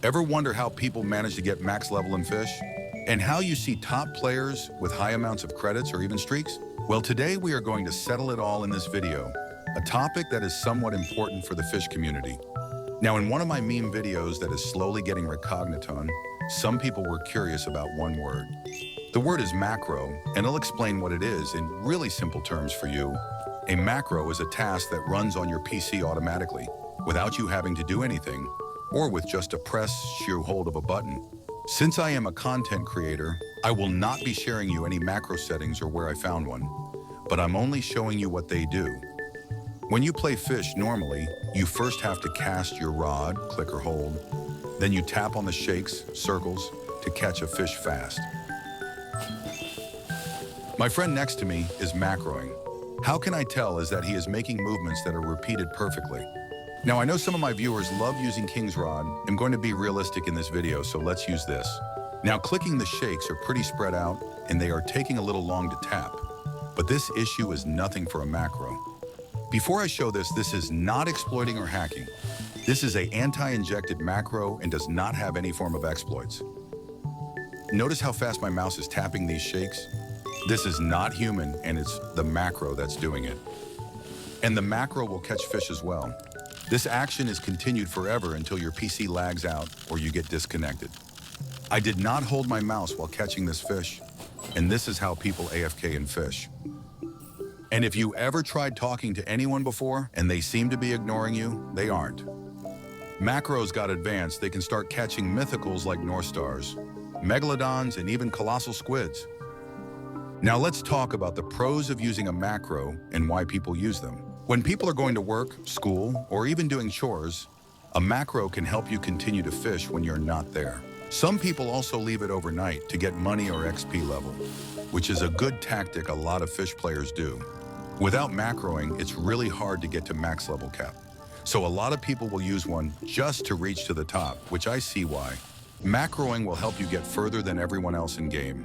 Ever wonder how people manage to get max level in Fish? And how you see top players with high amounts of credits or even streaks? Well, today we are going to settle it all in this video, a topic that is somewhat important for the Fish community. Now, in one of my meme videos that is slowly getting recognition, some people were curious about one word. The word is macro, and I'll explain what it is in really simple terms for you. A macro is a task that runs on your PC automatically, without you having to do anything, or with just a press sheer hold of a button. Since I am a content creator, I will not be sharing you any macro settings or where I found one, but I'm only showing you what they do. When you play Fish normally, you first have to cast your rod, click or hold, then you tap on the shakes, circles, to catch a fish fast. My friend next to me is macroing. How can I tell is that he is making movements that are repeated perfectly. Now, I know some of my viewers love using King's Rod. I'm going to be realistic in this video, so let's use this. Now, clicking the shakes are pretty spread out, and they are taking a little long to tap. But this issue is nothing for a macro. Before I show this is not exploiting or hacking. This is an anti-injected macro and does not have any form of exploits. Notice how fast my mouse is tapping these shakes? This is not human, and it's the macro that's doing it. And the macro will catch fish as well. This action is continued forever until your PC lags out or you get disconnected. I did not hold my mouse while catching this fish, and this is how people AFK in Fish. And if you ever tried talking to anyone before and they seem to be ignoring you, they aren't. Macros got advanced. They can start catching mythicals like North Stars, megalodons, and even colossal squids. Now let's talk about the pros of using a macro and why people use them. When people are going to work, school, or even doing chores, a macro can help you continue to fish when you're not there. Some people also leave it overnight to get money or XP level, which is a good tactic a lot of Fish players do. Without macroing, it's really hard to get to max level cap. So a lot of people will use one just to reach to the top, which I see why. Macroing will help you get further than everyone else in game,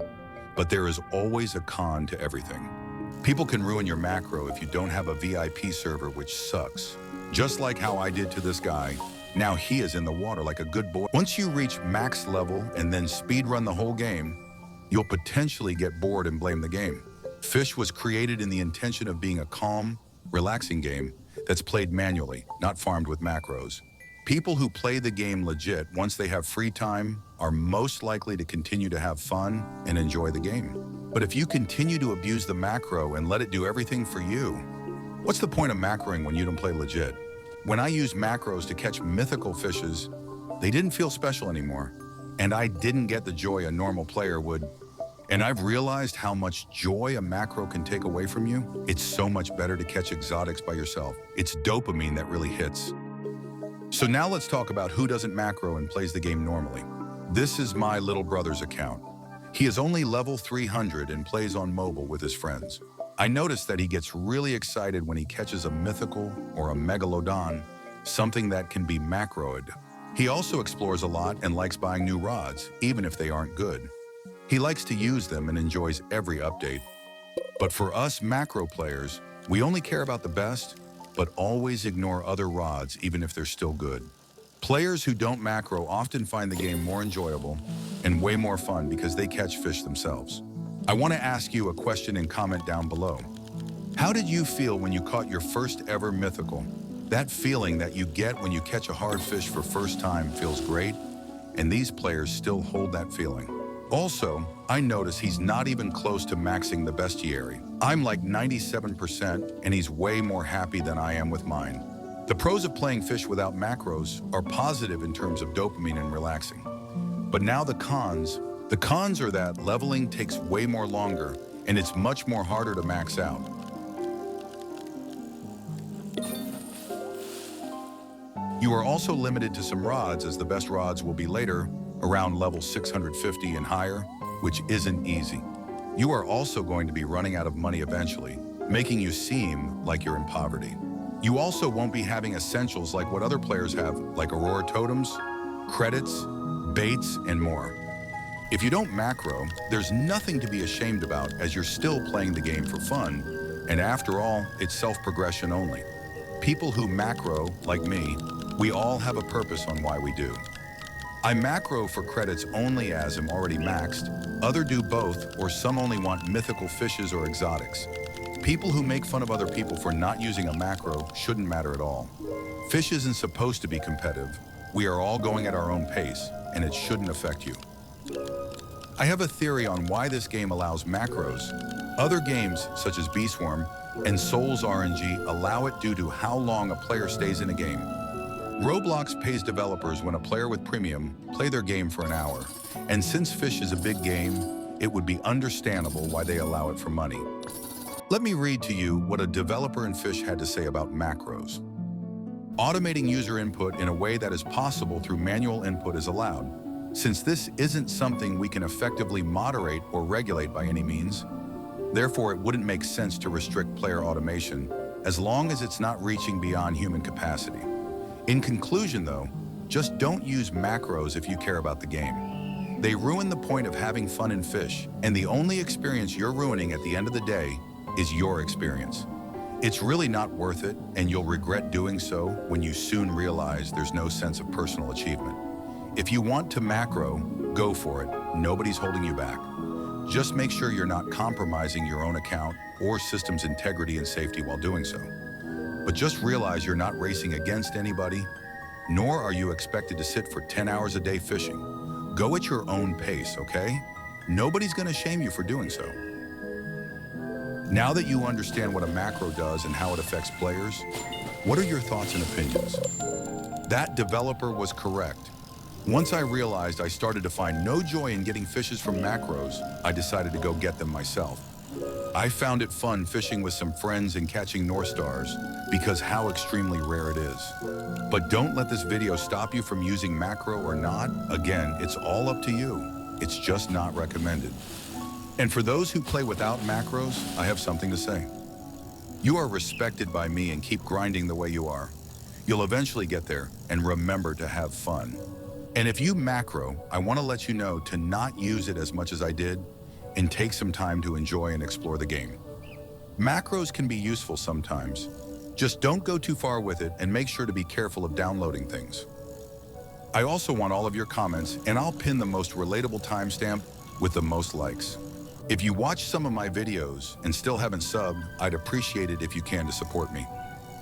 but there is always a con to everything. People can ruin your macro if you don't have a VIP server, which sucks. Just like how I did to this guy. Now he is in the water like a good boy. Once you reach max level and then speed run the whole game, you'll potentially get bored and blame the game. Fish was created in the intention of being a calm, relaxing game that's played manually, not farmed with macros. People who play the game legit once they have free time are most likely to continue to have fun and enjoy the game. But if you continue to abuse the macro and let it do everything for you, what's the point of macroing when you don't play legit? When I used macros to catch mythical fishes, they didn't feel special anymore, and I didn't get the joy a normal player would. And I've realized how much joy a macro can take away from you. It's so much better to catch exotics by yourself. It's dopamine that really hits. So now let's talk about who doesn't macro and plays the game normally. This is my little brother's account. He is only level 300 and plays on mobile with his friends. I noticed that he gets really excited when he catches a mythical or a megalodon, something that can be macroed. He also explores a lot and likes buying new rods, even if they aren't good. He likes to use them and enjoys every update. But for us macro players, we only care about the best, but always ignore other rods even if they're still good. Players who don't macro often find the game more enjoyable and way more fun because they catch fish themselves. I want to ask you a question and comment down below. How did you feel when you caught your first ever mythical? That feeling that you get when you catch a hard fish for first time feels great, and these players still hold that feeling. Also, I notice he's not even close to maxing the bestiary. I'm like 97%, and he's way more happy than I am with mine. The pros of playing Fish without macros are positive in terms of dopamine and relaxing. But now the cons. The cons are that leveling takes way more longer, and it's much more harder to max out. You are also limited to some rods, as the best rods will be later, around level 650 and higher, which isn't easy. You are also going to be running out of money eventually, making you seem like you're in poverty. You also won't be having essentials like what other players have, like Aurora totems, credits, baits, and more. If you don't macro, there's nothing to be ashamed about, as you're still playing the game for fun, and after all, it's self-progression only. People who macro, like me, we all have a purpose on why we do. I macro for credits only as I'm already maxed, other do both, or some only want mythical fishes or exotics. People who make fun of other people for not using a macro shouldn't matter at all. Fish isn't supposed to be competitive. We are all going at our own pace, and it shouldn't affect you. I have a theory on why this game allows macros. Other games, such as Beeswarm and Souls RNG, allow it due to how long a player stays in a game. Roblox pays developers when a player with premium play their game for an hour, and since Fish is a big game, it would be understandable why they allow it for money. Let me read to you what a developer in Fish had to say about macros. Automating user input in a way that is possible through manual input is allowed. Since this isn't something we can effectively moderate or regulate by any means, therefore it wouldn't make sense to restrict player automation as long as it's not reaching beyond human capacity. In conclusion though, just don't use macros if you care about the game. They ruin the point of having fun in Fish, and the only experience you're ruining at the end of the day is your experience. It's really not worth it, and you'll regret doing so when you soon realize there's no sense of personal achievement. If you want to macro, go for it. Nobody's holding you back. Just make sure you're not compromising your own account or system's integrity and safety while doing so. But just realize you're not racing against anybody, nor are you expected to sit for 10 hours a day fishing. Go at your own pace, okay? Nobody's gonna shame you for doing so. Now that you understand what a macro does and how it affects players, what are your thoughts and opinions? That developer was correct. Once I realized I started to find no joy in getting fishes from macros, I decided to go get them myself. I found it fun fishing with some friends and catching North Stars because how extremely rare it is. But don't let this video stop you from using macro or not. Again, it's all up to you. It's just not recommended. And for those who play without macros, I have something to say. You are respected by me, and keep grinding the way you are. You'll eventually get there, and remember to have fun. And if you macro, I want to let you know to not use it as much as I did, and take some time to enjoy and explore the game. Macros can be useful sometimes. Just don't go too far with it, and make sure to be careful of downloading things. I also want all of your comments, and I'll pin the most relatable timestamp with the most likes. If you watch some of my videos and still haven't subbed, I'd appreciate it if you can to support me.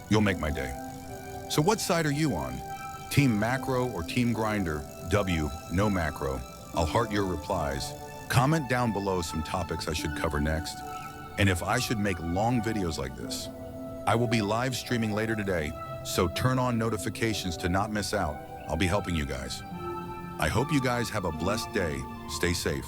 You'll make my day. So what side are you on? Team Macro or Team Grinder? W, no macro. I'll heart your replies. Comment down below some topics I should cover next. And if I should make long videos like this. I will be live streaming later today, so turn on notifications to not miss out. I'll be helping you guys. I hope you guys have a blessed day. Stay safe.